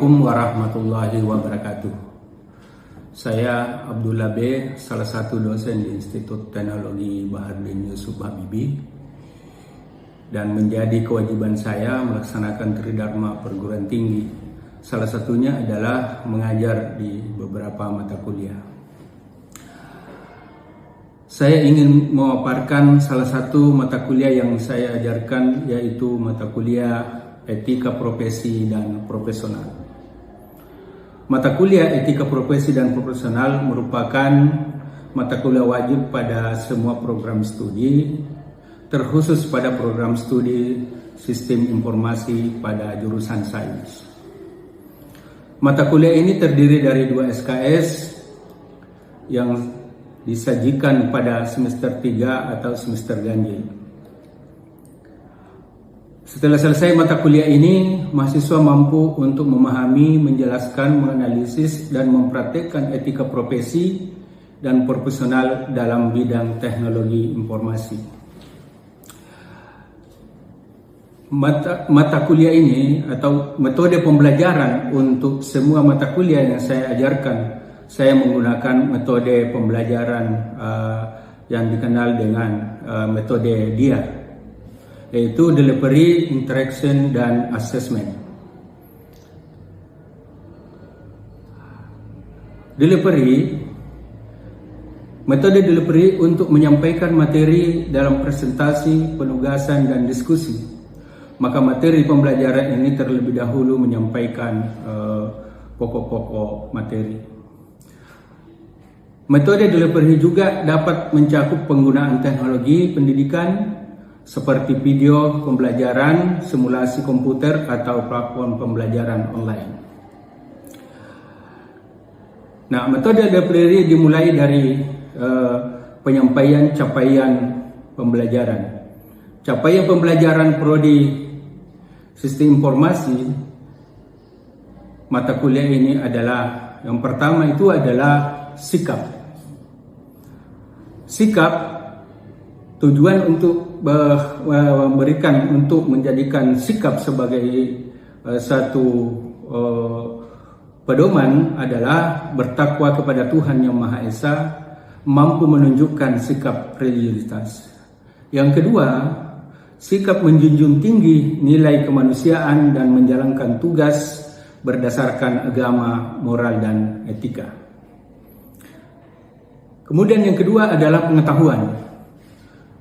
Assalamualaikum warahmatullahi wabarakatuh. Saya Abdullah B, salah satu dosen di Institut Teknologi Bahardin Yusuf Habibie, dan menjadi kewajiban saya melaksanakan tridharma perguruan tinggi. Salah satunya adalah mengajar di beberapa mata kuliah. Saya ingin memaparkan salah satu mata kuliah yang saya ajarkan, yaitu mata kuliah Etika Profesi dan Profesional. Mata kuliah Etika Profesi dan Profesional merupakan mata kuliah wajib pada semua program studi, terkhusus pada program studi Sistem Informasi pada jurusan sains. Mata kuliah ini terdiri dari 2 SKS yang disajikan pada semester 3 atau semester ganjil. Setelah selesai mata kuliah ini, mahasiswa mampu untuk memahami, menjelaskan, menganalisis, dan mempraktekkan etika profesi dan profesional dalam bidang teknologi informasi. Mata kuliah ini atau metode pembelajaran untuk semua mata kuliah yang saya ajarkan, saya menggunakan metode pembelajaran yang dikenal dengan metode DIA, yaitu Delivery, Interaction, dan Assessment. Metode delivery untuk menyampaikan materi dalam presentasi, penugasan, dan diskusi. Maka materi pembelajaran ini terlebih dahulu menyampaikan pokok-pokok materi. Metode delivery juga dapat mencakup penggunaan teknologi pendidikan seperti video pembelajaran, simulasi komputer, atau platform pembelajaran online. Nah, metode delivery dimulai dari penyampaian capaian pembelajaran. Capaian pembelajaran prodi Sistem Informasi mata kuliah ini adalah, yang pertama itu adalah sikap. Sikap tujuan untuk menjadikan sikap sebagai satu pedoman adalah bertakwa kepada Tuhan Yang Maha Esa, mampu menunjukkan sikap religiusitas. Yang kedua, sikap menjunjung tinggi nilai kemanusiaan dan menjalankan tugas berdasarkan agama, moral, dan etika. Kemudian yang kedua adalah pengetahuan.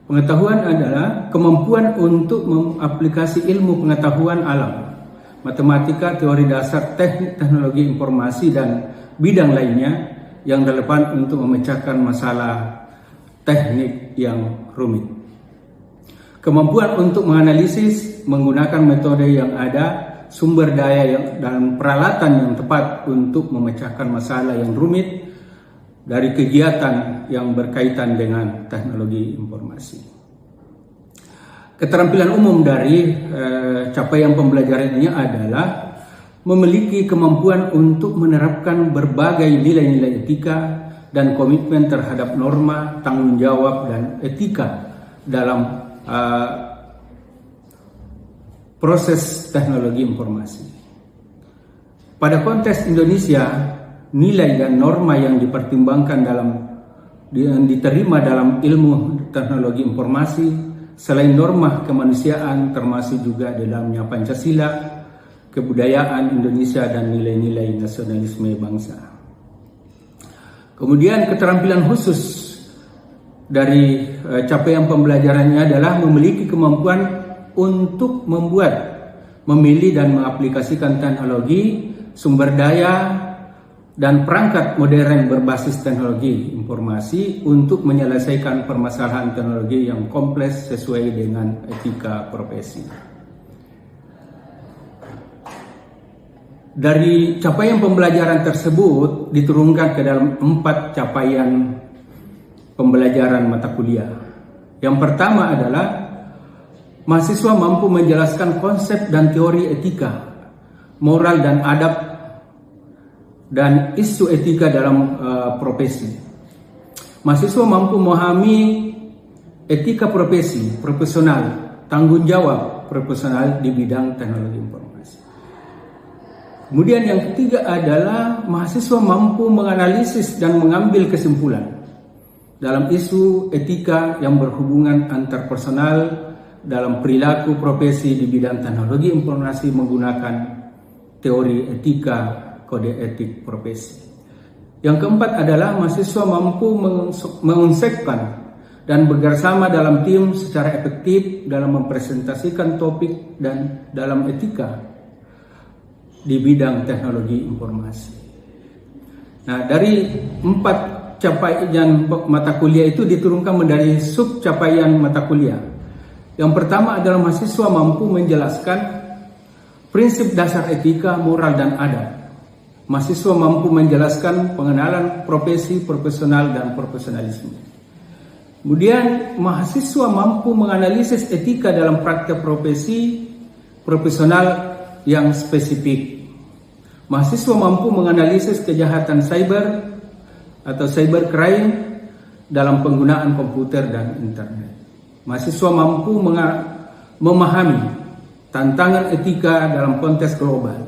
Pengetahuan adalah kemampuan untuk mengaplikasi ilmu pengetahuan alam, matematika, teori dasar, teknik, teknologi informasi, dan bidang lainnya yang relevan untuk memecahkan masalah teknik yang rumit. Kemampuan untuk menganalisis menggunakan metode yang ada, sumber daya dan peralatan yang tepat untuk memecahkan masalah yang rumit dari kegiatan yang berkaitan dengan teknologi informasi. Keterampilan umum dari capaian pembelajaran ini adalah memiliki kemampuan untuk menerapkan berbagai nilai-nilai etika dan komitmen terhadap norma, tanggung jawab, dan etika dalam proses teknologi informasi. Pada konteks Indonesia, nilai dan norma yang dipertimbangkan yang diterima dalam ilmu teknologi informasi selain norma kemanusiaan, termasuk juga dalamnya Pancasila, kebudayaan Indonesia, dan nilai-nilai nasionalisme bangsa. Kemudian keterampilan khusus dari capaian pembelajarannya adalah memiliki kemampuan untuk membuat, memilih, dan mengaplikasikan teknologi, sumber daya, dan perangkat modern berbasis teknologi informasi untuk menyelesaikan permasalahan teknologi yang kompleks sesuai dengan etika profesi. Dari capaian pembelajaran tersebut diturunkan ke dalam 4 capaian pembelajaran mata kuliah. Yang pertama adalah mahasiswa mampu menjelaskan konsep dan teori etika, moral, dan adab dan isu etika dalam profesi. Mahasiswa mampu memahami etika profesi, profesional, tanggung jawab profesional di bidang teknologi informasi. Kemudian yang ketiga adalah mahasiswa mampu menganalisis dan mengambil kesimpulan dalam isu etika yang berhubungan antar personal dalam perilaku profesi di bidang teknologi informasi menggunakan teori etika kode etik profesi. Yang keempat adalah mahasiswa mampu mengonsepkan dan bekerjasama dalam tim secara efektif dalam mempresentasikan topik dan dalam etika di bidang teknologi informasi. Nah, dari 4 capaian mata kuliah itu diturunkan menjadi sub capaian mata kuliah. Yang pertama adalah mahasiswa mampu menjelaskan prinsip dasar etika, moral, dan adab. Mahasiswa mampu menjelaskan pengenalan profesi, profesional, dan profesionalisme. Kemudian mahasiswa mampu menganalisis etika dalam praktek profesi, profesional yang spesifik. Mahasiswa mampu menganalisis kejahatan cyber atau cybercrime dalam penggunaan komputer dan internet. Mahasiswa mampu memahami tantangan etika dalam konteks global.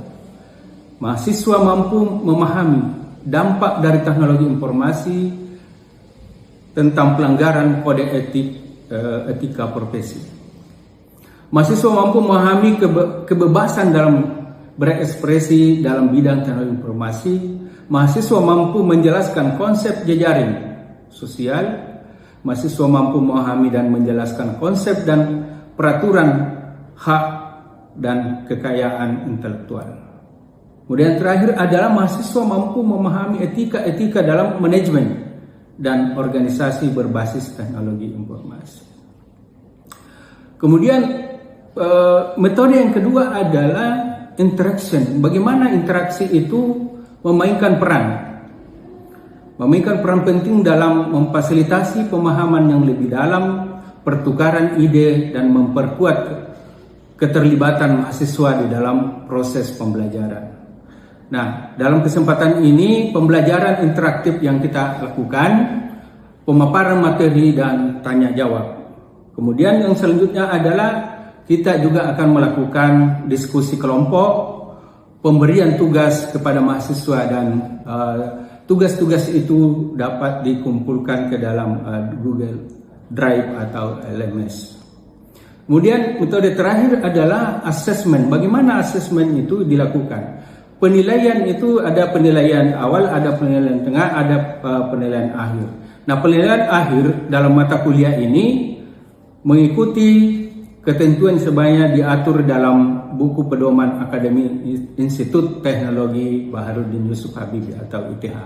Mahasiswa mampu memahami dampak dari teknologi informasi tentang pelanggaran kode etika profesi. Mahasiswa mampu memahami kebebasan dalam berekspresi dalam bidang teknologi informasi. Mahasiswa mampu menjelaskan konsep jejaring sosial. Mahasiswa mampu memahami dan menjelaskan konsep dan peraturan hak dan kekayaan intelektual. Kemudian terakhir adalah mahasiswa mampu memahami etika-etika dalam manajemen dan organisasi berbasis teknologi informasi. Kemudian metode yang kedua adalah interaction. Bagaimana interaksi itu memainkan peran penting dalam memfasilitasi pemahaman yang lebih dalam, pertukaran ide, dan memperkuat keterlibatan mahasiswa di dalam proses pembelajaran. Nah, dalam kesempatan ini pembelajaran interaktif yang kita lakukan, pemaparan materi dan tanya jawab. Kemudian yang selanjutnya adalah kita juga akan melakukan diskusi kelompok, pemberian tugas kepada mahasiswa, dan tugas-tugas itu dapat dikumpulkan ke dalam Google Drive atau LMS. Kemudian metode terakhir adalah assessment. Bagaimana assessment itu dilakukan? Penilaian itu ada penilaian awal, ada penilaian tengah, ada penilaian akhir. Nah, penilaian akhir dalam mata kuliah ini mengikuti ketentuan sebagaimana diatur dalam buku pedoman Akademi Institut Teknologi Baharudin Yusuf Habibie atau ITH,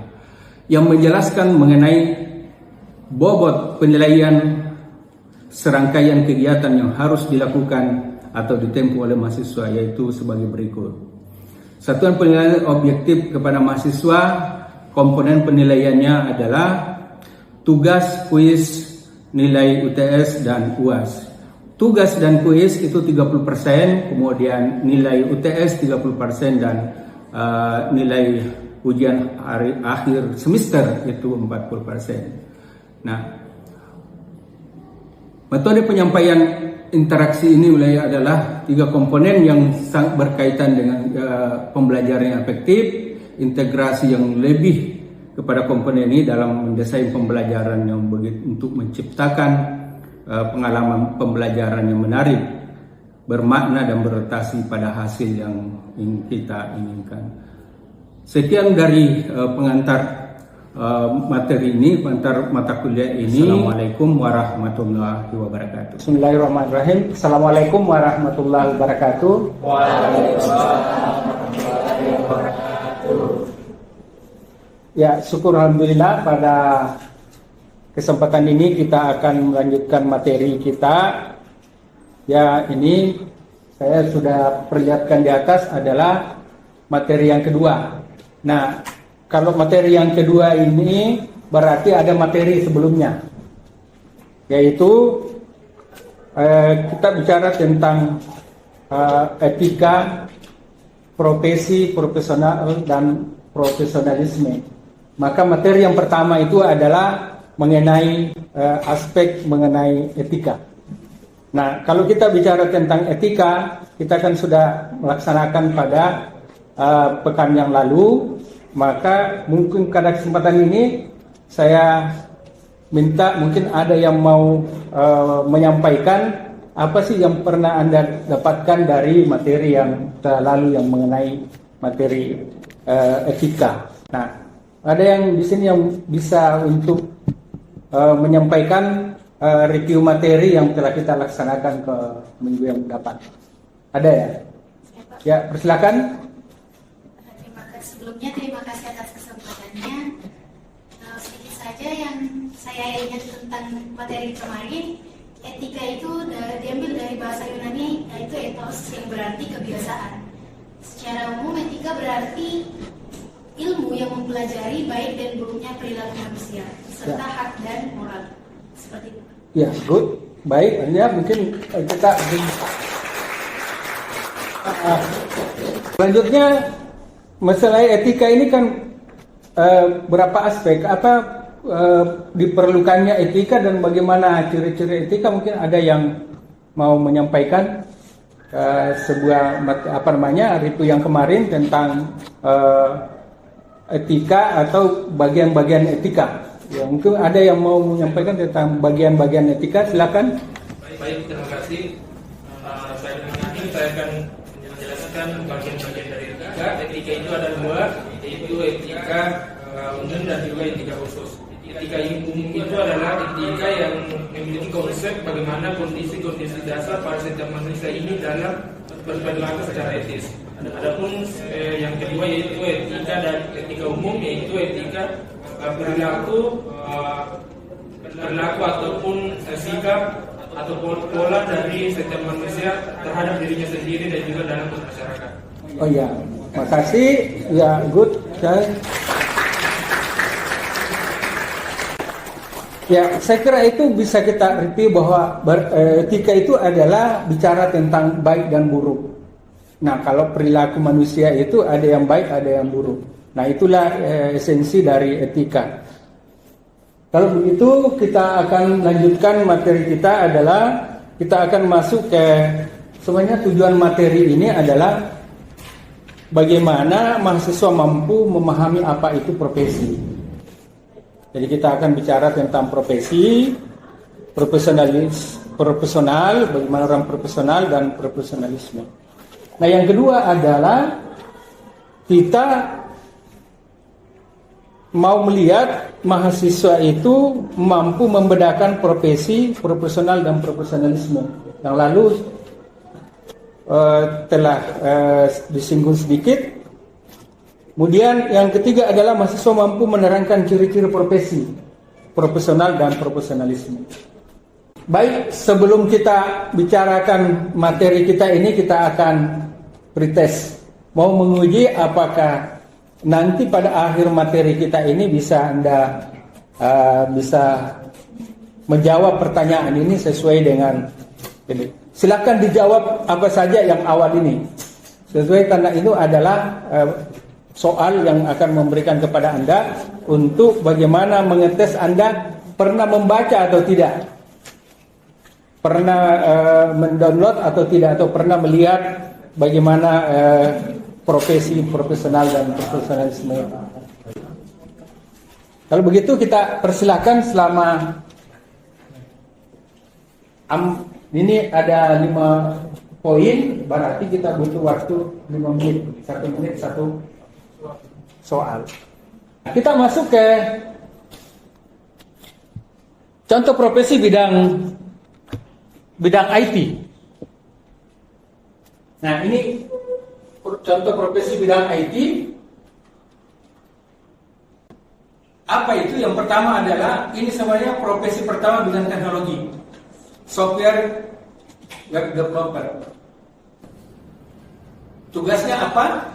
yang menjelaskan mengenai bobot penilaian serangkaian kegiatan yang harus dilakukan atau ditempuh oleh mahasiswa, yaitu sebagai berikut. Satuan penilaian objektif kepada mahasiswa, komponen penilaiannya adalah tugas, kuis, nilai UTS, dan UAS. Tugas dan kuis itu 30%, kemudian nilai UTS 30%, dan nilai ujian akhir semester itu 40%. Nah, metode penyampaian interaksi ini adalah 3 komponen yang sangat berkaitan dengan pembelajaran yang efektif, integrasi yang lebih kepada komponen ini dalam mendesain pembelajaran yang untuk menciptakan pengalaman pembelajaran yang menarik, bermakna, dan berorientasi pada hasil yang kita inginkan. Sekian dari pengantar materi ini, pengantar mata kuliah ini. Assalamualaikum warahmatullahi wabarakatuh. Bismillahirrahmanirrahim. Assalamualaikum warahmatullahi wabarakatuh. Waalaikumsalam warahmatullahi wabarakatuh. Ya, syukur alhamdulillah pada kesempatan ini kita akan melanjutkan materi kita. Ya, ini saya sudah perlihatkan di atas adalah materi yang kedua. Nah, kalau materi yang kedua ini berarti ada materi sebelumnya, yaitu kita bicara tentang etika, profesi, profesional, dan profesionalisme. Maka materi yang pertama itu adalah mengenai aspek mengenai etika. Nah, kalau kita bicara tentang etika, kita kan sudah melaksanakan pada pekan yang lalu, maka mungkin pada kesempatan ini saya minta mungkin ada yang mau menyampaikan apa sih yang pernah Anda dapatkan dari materi yang lalu yang mengenai materi etika. Nah, ada yang di sini yang bisa untuk menyampaikan review materi yang telah kita laksanakan ke minggu yang depan. Ada ya? Ya, persilakan. Sebelumnya terima kasih atas kesempatannya. Sedikit saja yang saya ingat tentang materi kemarin, etika itu diambil dari bahasa Yunani, yaitu ethos, yang berarti kebiasaan. Secara umum etika berarti ilmu yang mempelajari baik dan buruknya perilaku manusia, serta hak dan moral. Seperti itu. Ya, good. Baik, ya mungkin kita selanjutnya masalah etika ini kan berapa aspek, diperlukannya etika dan bagaimana ciri-ciri etika. Mungkin ada yang mau menyampaikan sebuah review yang kemarin tentang etika atau bagian-bagian etika. Ya, mungkin ada yang mau menyampaikan tentang bagian-bagian etika, silakan. Baik, terima kasih. Saya akan menjelaskan bagian-bagian dari etika. Etika itu ada dua, yaitu etika umum dan juga etika khusus. Etika umum itu adalah etika yang memiliki konsep bagaimana kondisi-kondisi dasar pada setiap manusia ini dalam berperilaku secara etis. Adapun yang kedua yaitu etika dan etika umum, yaitu etika perilaku ataupun sikap ataupun pola dari setiap manusia terhadap dirinya sendiri dan juga dalam masyarakat. Oh ya, makasih. Ya, good. Ya, saya kira itu bisa kita review bahwa etika itu adalah bicara tentang baik dan buruk. Nah, kalau perilaku manusia itu ada yang baik, ada yang buruk. Nah, itulah esensi dari etika. Kalau begitu, kita akan lanjutkan materi kita adalah kita akan masuk ke sebenarnya tujuan materi ini adalah bagaimana mahasiswa mampu memahami apa itu profesi. Jadi kita akan bicara tentang profesi, profesional, bagaimana orang profesional dan profesionalisme. Nah, yang kedua adalah kita mau melihat mahasiswa itu mampu membedakan profesi, profesional dan profesionalisme. Yang lalu telah disinggung sedikit. Kemudian yang ketiga adalah mahasiswa mampu menerangkan ciri-ciri profesi, profesional dan profesionalisme. Baik, sebelum kita bicarakan materi kita ini, kita akan pretest. Mau menguji apakah nanti pada akhir materi kita ini bisa Anda bisa menjawab pertanyaan ini sesuai dengan ini. Silakan dijawab apa saja yang awal ini. Sesuai karena itu adalah soal yang akan memberikan kepada Anda untuk bagaimana mengetes Anda pernah membaca atau tidak, pernah mendownload atau tidak, atau pernah melihat bagaimana profesi profesional dan profesionalisme. Kalau begitu kita persilakan selama ini ada 5 poin, berarti kita butuh waktu 5 menit, 1 menit 1 soal. Kita masuk ke contoh profesi bidang IT. Nah, ini contoh profesi bidang IT. Apa itu? Yang pertama adalah ini sebenarnya profesi pertama bidang teknologi, software web developer. Tugasnya apa?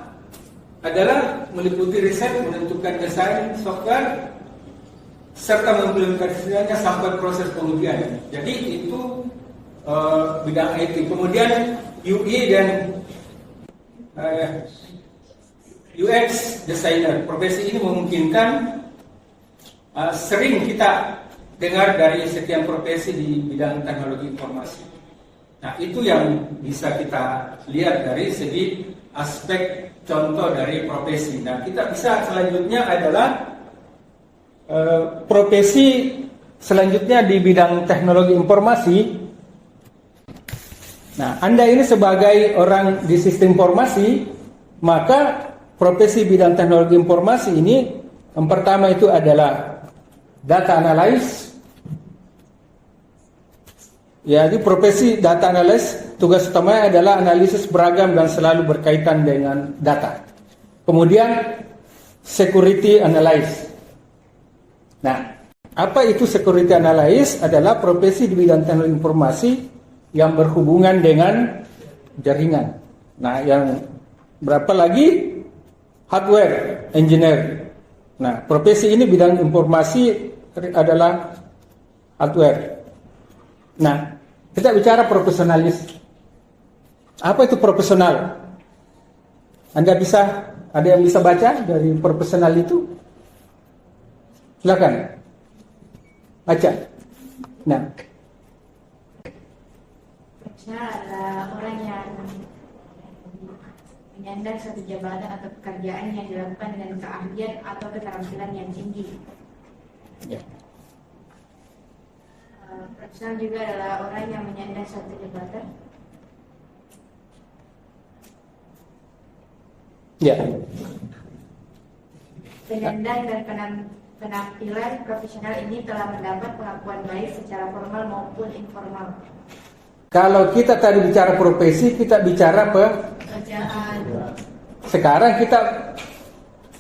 Adalah meliputi riset, menentukan desain software, serta mengimplementasikannya sampai proses pengujian. Jadi itu bidang IT. Kemudian UI dan UX designer. Profesi ini memungkinkan sering kita dengar dari sekian profesi di bidang teknologi informasi. Nah, itu yang bisa kita lihat dari segi aspek contoh dari profesi. Nah, kita bisa selanjutnya adalah profesi selanjutnya di bidang teknologi informasi. Nah, Anda ini sebagai orang di sistem informasi, maka profesi bidang teknologi informasi ini yang pertama itu adalah data analyst. Ya, di profesi data analyst tugas utamanya adalah analisis beragam dan selalu berkaitan dengan data. Kemudian security analyst. Nah, apa itu security analyst? Adalah profesi di bidang teknologi informasi yang berhubungan dengan jaringan. Nah, yang berapa lagi? Hardware engineer. Nah, profesi ini bidang informasi adalah hardware. Nah, kita bicara profesionalis. Apa itu profesional? Ada yang bisa baca dari profesional itu? Silakan baca. Nah, profesional adalah orang yang menyandang suatu jabatan atau pekerjaan yang dilakukan dengan keahlian atau keterampilan yang tinggi. ya. Profesional juga adalah orang yang menyandang suatu jabatan Ya. penyandang dan penampilan profesional ini telah mendapat pengakuan baik secara formal maupun informal. Kalau kita tadi bicara profesi, kita bicara Pekerjaan. sekarang kita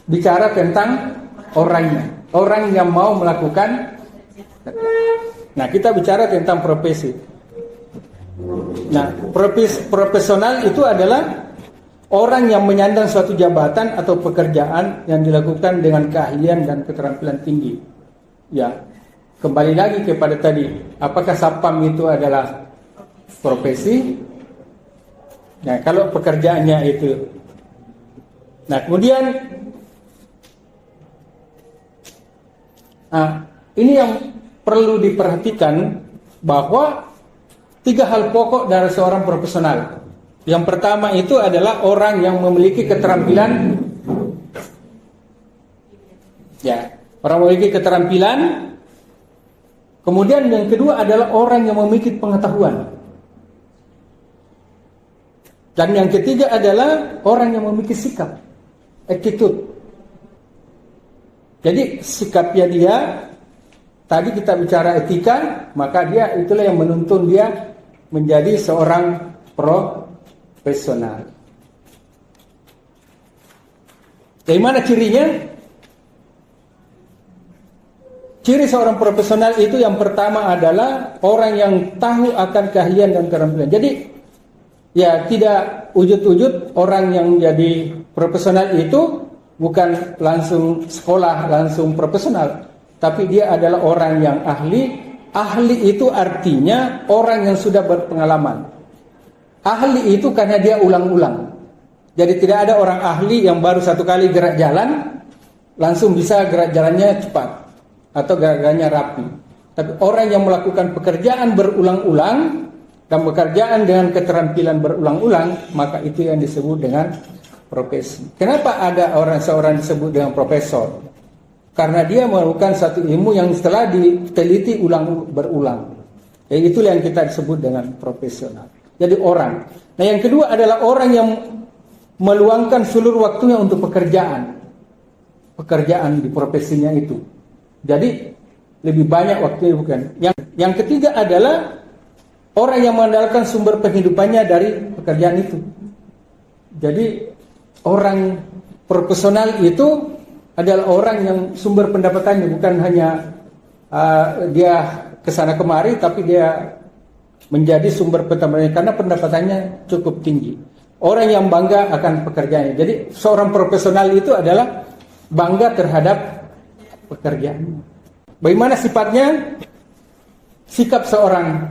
bicara tentang orangnya. Orang yang mau melakukan. Nah, kita bicara tentang profesi. Nah, profesional itu adalah orang yang menyandang suatu jabatan atau pekerjaan yang dilakukan dengan keahlian dan keterampilan tinggi. Ya, kembali lagi kepada tadi, apakah satpam itu adalah profesi? Nah, kalau pekerjaannya itu. Nah, kemudian ini yang perlu diperhatikan, bahwa 3 hal pokok dari seorang profesional. Yang pertama itu adalah orang yang memiliki keterampilan. Ya, orang memiliki keterampilan. Kemudian yang kedua adalah orang yang memiliki pengetahuan. Dan yang ketiga adalah orang yang memiliki sikap, attitude. Jadi sikapnya dia, tadi kita bicara etika, maka dia itulah yang menuntun dia menjadi seorang profesional. Dari mana cirinya? Ciri seorang profesional itu yang pertama adalah orang yang tahu akan keahlian dan keterampilan. Jadi ya, tidak ujud-ujud orang yang jadi profesional itu bukan langsung sekolah, langsung profesional. Tapi dia adalah orang yang ahli. Ahli itu artinya orang yang sudah berpengalaman. Ahli itu karena dia ulang-ulang. Jadi tidak ada orang ahli yang baru satu kali gerak jalan, langsung bisa gerak jalannya cepat. Atau gerak jalannya rapi. Tapi orang yang melakukan pekerjaan berulang-ulang, dan pekerjaan dengan keterampilan berulang-ulang, maka itu yang disebut dengan profesi. Kenapa ada seorang disebut dengan profesor? Karena dia melakukan satu ilmu yang setelah diteliti berulang. Ya, itulah yang kita sebut dengan profesional. Jadi orang. Nah, yang kedua adalah orang yang meluangkan seluruh waktunya untuk pekerjaan di profesinya itu. Jadi lebih banyak waktunya bukan. Yang ketiga adalah orang yang mengandalkan sumber penghidupannya dari pekerjaan itu. Jadi orang profesional itu adalah orang yang sumber pendapatannya bukan hanya dia kesana kemari, tapi dia menjadi sumber pendapatannya karena pendapatannya cukup tinggi. Orang yang bangga akan pekerjaannya. Jadi seorang profesional itu adalah bangga terhadap pekerjaannya. Bagaimana sifatnya? Sikap seorang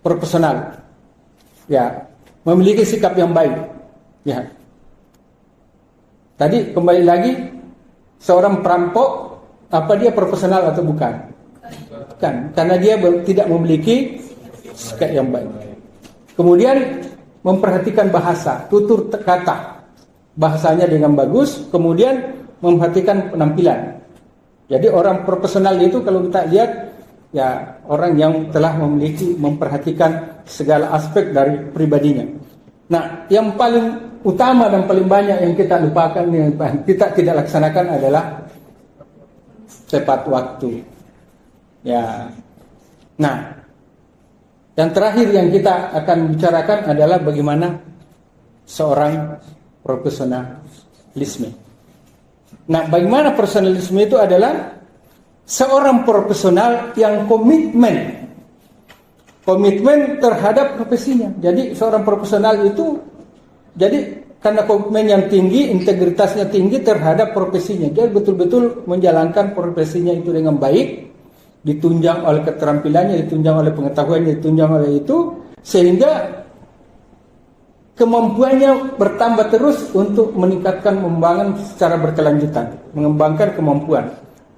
profesional, ya, memiliki sikap yang baik. Ya. Tadi kembali lagi, seorang perampok, apa dia profesional atau bukan? Bukan, karena dia tidak memiliki sikap yang baik. Kemudian memperhatikan bahasa, tutur kata. bahasanya dengan bagus, kemudian memperhatikan penampilan. Jadi orang profesional itu kalau kita lihat ya orang yang telah memperhatikan segala aspek dari pribadinya. Nah, yang paling utama dan paling banyak yang kita lupakan, yang kita tidak laksanakan adalah tepat waktu. Ya. Nah, yang terakhir yang kita akan bicarakan adalah bagaimana seorang profesionalisme. Nah, bagaimana profesionalisme itu adalah seorang profesional yang komitmen terhadap profesinya. Jadi seorang profesional itu karena komitmen yang tinggi, integritasnya tinggi terhadap profesinya. Dia betul-betul menjalankan profesinya itu dengan baik, ditunjang oleh keterampilannya, ditunjang oleh pengetahuannya, ditunjang oleh itu, sehingga kemampuannya bertambah terus untuk meningkatkan pengembangan secara berkelanjutan, mengembangkan kemampuan.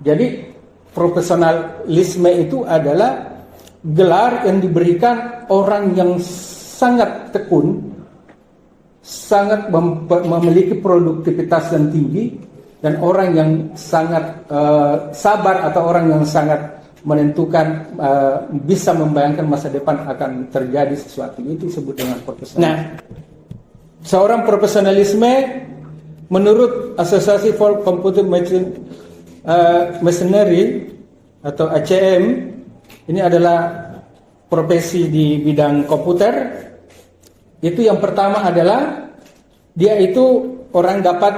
Jadi profesionalisme itu adalah gelar yang diberikan orang yang sangat tekun, sangat memiliki produktivitas yang tinggi, dan orang yang sangat sabar atau orang yang sangat menentukan bisa membayangkan masa depan akan terjadi sesuatu. Itu disebut dengan profesional. Nah, seorang profesionalisme menurut Asosiasi for Computer Machinery atau ACM, ini adalah profesi di bidang komputer. Itu yang pertama adalah dia itu orang dapat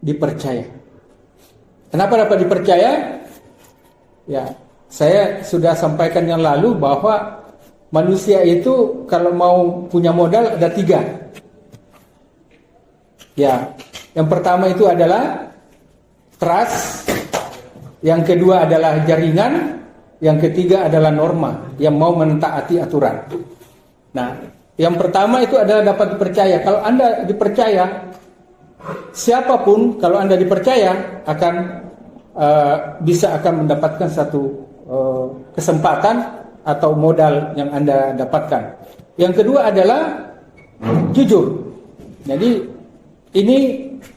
dipercaya. Kenapa dapat dipercaya? Ya, saya sudah sampaikan yang lalu bahwa manusia itu kalau mau punya modal ada 3. Ya, yang pertama itu adalah trust, yang kedua adalah jaringan, yang ketiga adalah norma yang mau mentaati aturan. Nah, yang pertama itu adalah dapat dipercaya. Kalau Anda dipercaya, siapapun kalau Anda dipercaya akan akan mendapatkan satu kesempatan atau modal yang Anda dapatkan. Yang kedua adalah jujur. Jadi ini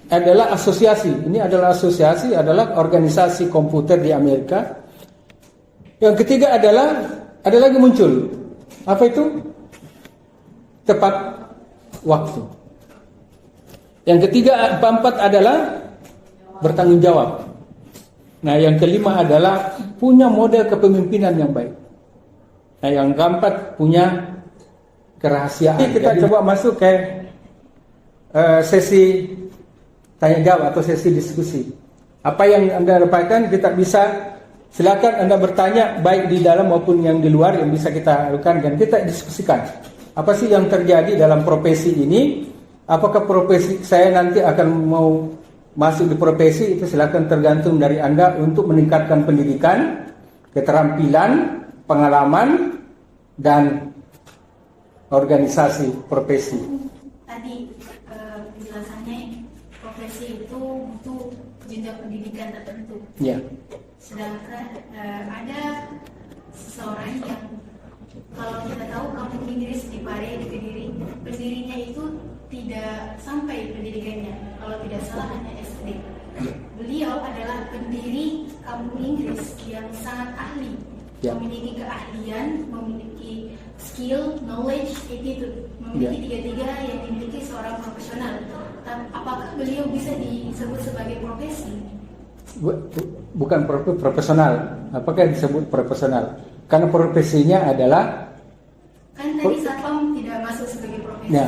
adalah asosiasi. Ini adalah asosiasi, adalah organisasi komputer di Amerika. Yang ketiga adalah ada lagi muncul. Apa itu? Tepat waktu. Yang ketiga, keempat adalah bertanggung jawab. Nah, yang kelima adalah punya model kepemimpinan yang baik. Nah, yang keempat punya kerahasiaan. Jadi kita coba masuk ke sesi tanya jawab atau sesi diskusi. Apa yang Anda dapatkan kita bisa, silakan Anda bertanya baik di dalam maupun yang di luar yang bisa kita lakukan dan kita diskusikan. Apa sih yang terjadi dalam profesi ini? Apakah profesi saya nanti akan mau masuk di profesi itu, silakan tergantung dari Anda untuk meningkatkan pendidikan, keterampilan, pengalaman, dan organisasi profesi. Tadi penjelasannya profesi itu butuh jenjang pendidikan tertentu. Ya. Sedangkan ada seseorang yang kalau kita tahu kampung Inggris di Pare, di Kediri, pendirinya itu tidak sampai pendidikannya, kalau tidak salah hanya SD. Beliau adalah pendiri kampung Inggris yang sangat ahli, memiliki keahlian, memiliki skill, knowledge, attitude, memiliki tiga-tiga yang dimiliki seorang profesional. Apakah beliau bisa disebut sebagai profesi? Bukan profesional. Apakah disebut profesional? Karena profesinya adalah kan tadi satpam tidak masuk sebagai profesi. Ya.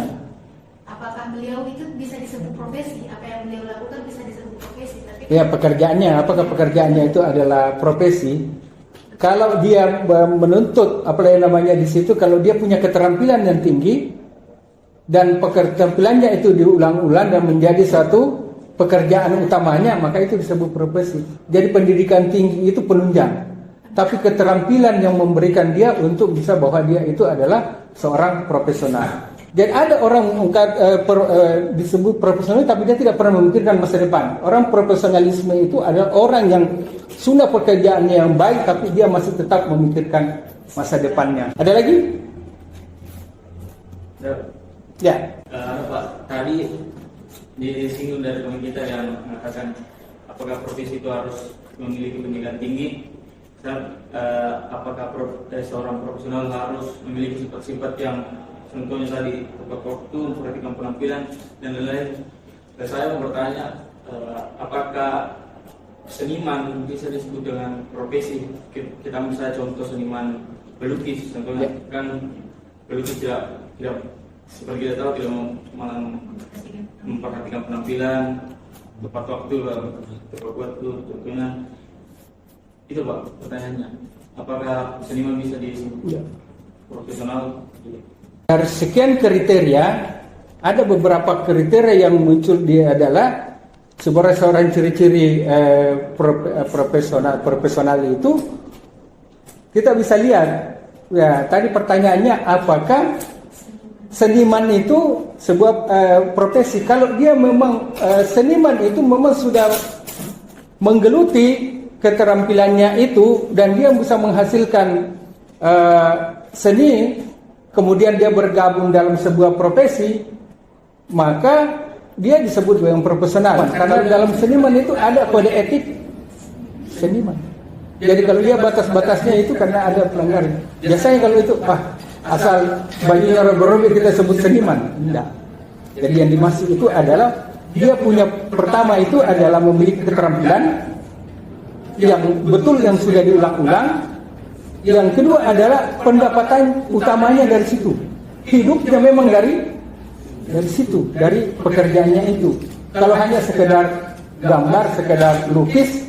Apakah beliau itu bisa disebut profesi? Apa yang beliau lakukan bisa disebut profesi? Tapi ya, pekerjaannya, apakah pekerjaannya itu adalah profesi? Kalau dia menuntut apa yang namanya di situ, kalau dia punya keterampilan yang tinggi dan keterampilannya itu diulang-ulang dan menjadi satu pekerjaan utamanya, maka itu disebut profesi. Jadi pendidikan tinggi itu penunjang. Tapi keterampilan yang memberikan dia untuk bisa bahwa dia itu adalah seorang profesional. Dan ada orang disebut profesional tapi dia tidak pernah memikirkan masa depan. Orang profesionalisme itu adalah orang yang sudah pekerjaannya yang baik tapi dia masih tetap memikirkan masa depannya. Ada lagi? Ya. Ya. Pak, tadi disinggung dari teman kita yang mengatakan apakah profesi itu harus memiliki pendidikan tinggi, apakah seorang profesional harus memiliki sifat-sifat yang contohnya tadi tepat waktu, memperhatikan penampilan dan lain-lain. Dan saya mau bertanya, apakah seniman bisa disebut dengan profesi? Kita misalnya contoh seniman pelukis, contohnya kan pelukis tidak seperti kita tahu tidak memperhatikan penampilan, tepat waktu, contohnya itu Pak pertanyaannya. Apakah seniman bisa disebut profesional? Dari sekian kriteria, ada beberapa kriteria yang muncul dia adalah seorang ciri-ciri profesional itu kita bisa lihat. Ya, tadi pertanyaannya apakah seniman itu sebuah profesi? Kalau dia memang seniman itu memang sudah menggeluti keterampilannya itu dan dia bisa menghasilkan seni, kemudian dia bergabung dalam sebuah profesi, maka dia disebut yang profesional. Karena dalam seniman itu ada kode etik seniman. Jadi kalau dia batas-batasnya itu karena ada pelanggaran. Biasanya kalau itu asal bajunya robek-robek kita sebut seniman. Tidak. Jadi yang dimaksud itu adalah dia punya, pertama itu adalah memiliki keterampilan yang betul yang sudah diulang-ulang. Yang kedua adalah pendapatan utamanya dari situ. Hidupnya memang dari situ, dari pekerjaannya itu. Kalau hanya sekedar gambar, sekedar lukis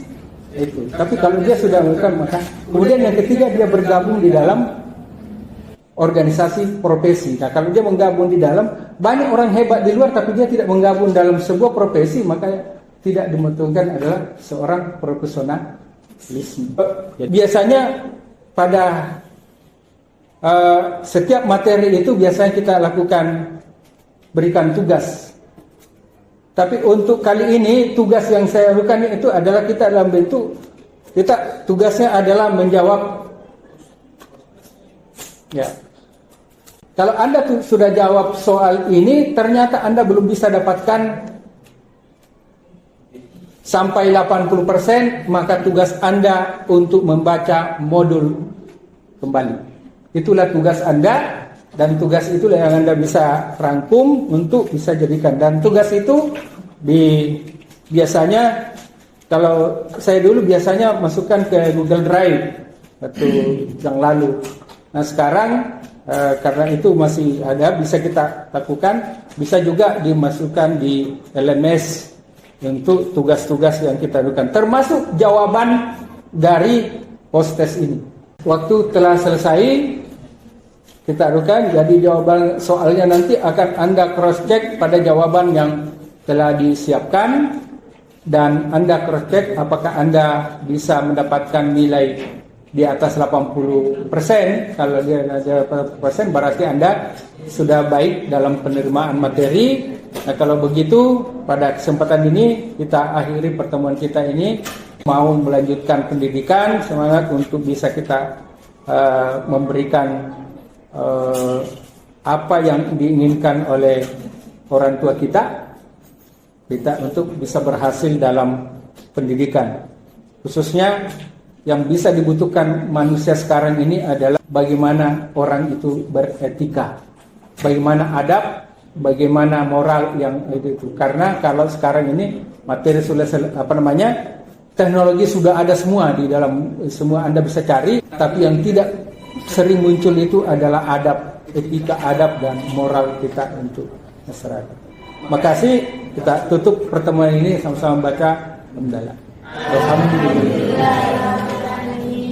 itu. Tapi kalau dia sudah melakukan, maka kemudian yang ketiga dia bergabung di dalam organisasi profesi. Nah, kalau dia menggabung di dalam, banyak orang hebat di luar tapi dia tidak menggabung dalam sebuah profesi, maka tidak dimutuhkan adalah seorang profesionalisme. Biasanya pada setiap materi itu biasanya kita lakukan berikan tugas. Tapi untuk kali ini tugas yang saya lakukan itu adalah kita dalam bentuk tugasnya adalah menjawab. Ya. Kalau Anda sudah jawab soal ini, ternyata Anda belum bisa dapatkan sampai 80%, maka tugas Anda untuk membaca modul kembali. Itulah tugas Anda, dan tugas itulah yang Anda bisa rangkum untuk bisa jadikan. Dan tugas itu biasanya, kalau saya dulu biasanya masukkan ke Google Drive waktu yang lalu. Nah sekarang karena itu masih ada, bisa kita lakukan, bisa juga dimasukkan di LMS untuk tugas-tugas yang kita lakukan, termasuk jawaban dari post-test ini. Waktu telah selesai, kita lakukan, jadi jawaban soalnya nanti akan Anda cross-check pada jawaban yang telah disiapkan, dan Anda cross-check apakah Anda bisa mendapatkan nilai di atas 80%. Kalau dia ada 80% berarti Anda sudah baik dalam penerimaan materi. Nah kalau begitu, pada kesempatan ini kita akhiri pertemuan kita ini. Mau melanjutkan pendidikan, semangat untuk bisa kita memberikan apa yang diinginkan oleh orang tua kita untuk bisa berhasil dalam pendidikan. Khususnya yang bisa dibutuhkan manusia sekarang ini adalah bagaimana orang itu beretika, bagaimana adab, bagaimana moral yang itu. Karena kalau sekarang ini materi sudah teknologi sudah ada semua di dalam, semua Anda bisa cari, tapi yang tidak sering muncul itu adalah adab, etika, adab dan moral kita untuk masyarakat. Makasih, kita tutup pertemuan ini sama-sama baca Alhamdulillah.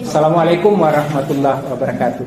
Assalamualaikum warahmatullahi wabarakatuh.